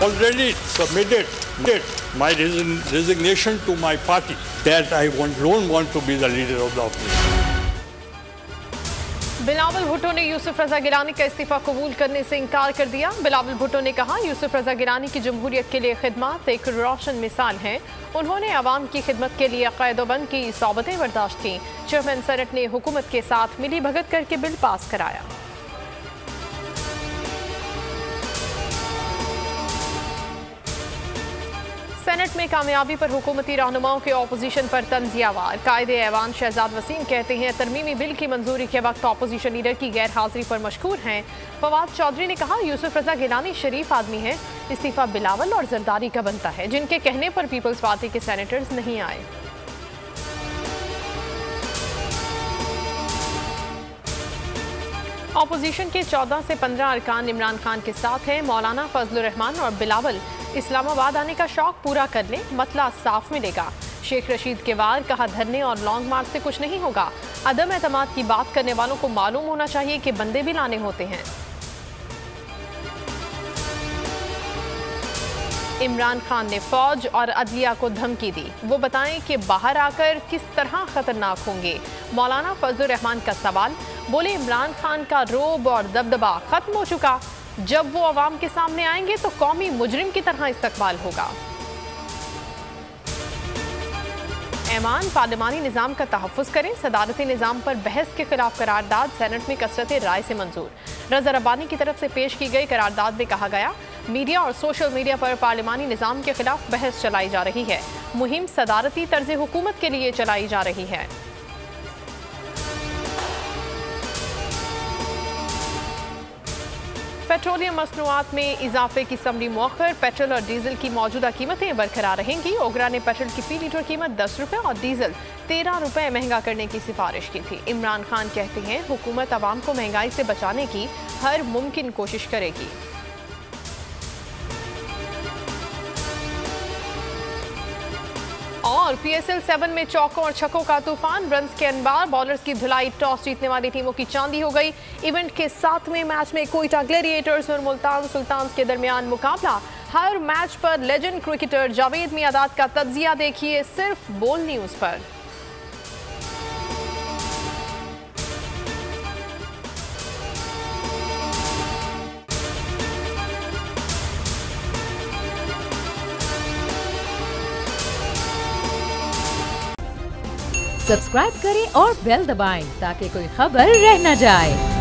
already submitted my resignation to my party that I don't want to be the leader of the opposition. Bilawal Bhutto ने यूसुफ रजा गिलानी का इस्तीफा कबूल करने से इनकार कर दिया। बिलावल भुट्टो ने कहा, यूसुफ रजा गिलानी की जमहूरियत के लिए खिदमत एक रोशन मिसाल है। उन्होंने आवाम की खिदमत के लिए क़ैद-ओ-बंद की सौबतें बर्दाश्त की। चेयरमैन सेनेट ने हुकूमत के साथ मिली भगत करके बिल पास कराया। सेनेट में कामयाबी पर हुकूमती रहनुमाओं के अपोजिशन पर तंज़ियावार। कायदे-ए-ऐवान शहजाद वसीम कहते हैं, तरमीमी बिल की मंजूरी के वक्त अपोजिशन लीडर की गैर हाजिरी पर मशकूर हैं। फवाद चौधरी ने कहा, यूसुफ रजा गिलानी शरीफ आदमी है, इस्तीफा बिलावल और जरदारी का बनता है, जिनके कहने पर पीपल्स पार्टी के सेनेटर्स नहीं आए। अपोजिशन के 14 से 15 अरकान इमरान खान के साथ हैं। मौलाना फजलुर रहमान और बिलावल इस्लामाबाद आने का शौक पूरा कर लें, मतला साफ मिलेगा। शेख रशीद के वार कहा, धरने और लॉन्ग मार्च से कुछ नहीं होगा। अदम एतमाद की बात करने वालों को मालूम होना चाहिए कि बंदे भी लाने होते हैं। इमरान खान ने फौज और अदलिया को धमकी दी, वो बताएं कि बाहर आकर किस तरह खतरनाक होंगे। मौलाना फजलुर रहमान का सवाल, बोले इमरान खान का रोब और दबदबा खत्म हो चुका, जब वो अवाम के सामने आएंगे तो कौमी मुजरिम की तरह इस्तकबाल होगा। ऐवान पार्लिमानी निज़ाम का तहफ़्फ़ुज़ करें, सदारती निज़ाम पर बहस के खिलाफ करारदाद सेनेट में कसरत राय से मंजूर। रज़ा रब्बानी की तरफ से पेश की गई करारदाद में कहा गया, मीडिया और सोशल मीडिया पर पार्लिमानी निज़ाम के खिलाफ बहस चलाई जा रही है। मुहिम सदारती तर्ज़ हुकूमत के लिए चलाई जा रही है। पेट्रोलियम मसनूआत में इजाफे की समरी मौखर, पेट्रोल और डीजल की मौजूदा कीमतें बरकरार रहेंगी। ओगरा ने पेट्रोल की फी लीटर कीमत 10 रुपये और डीजल 13 रुपये महंगा करने की सिफारिश की थी। इमरान खान कहते हैं, हुकूमत आवाम को महंगाई से बचाने की हर मुमकिन कोशिश करेगी। और PSL 7 में चौकों और छक्कों का तूफान, रन्स के अनबार, बॉलर्स की धुलाई, टॉस जीतने वाली टीमों की चांदी हो गई। इवेंट के 7वें मैच में कोयटा ग्लैडिएटर्स और मुल्तान सुल्तान्स के दरमियान मुकाबला। हर मैच पर लेजेंड क्रिकेटर जावेद मियादाद का तज्जिया देखिए सिर्फ बोल न्यूज पर। सब्सक्राइब करें और बेल दबाएं ताकि कोई खबर रह न जाए।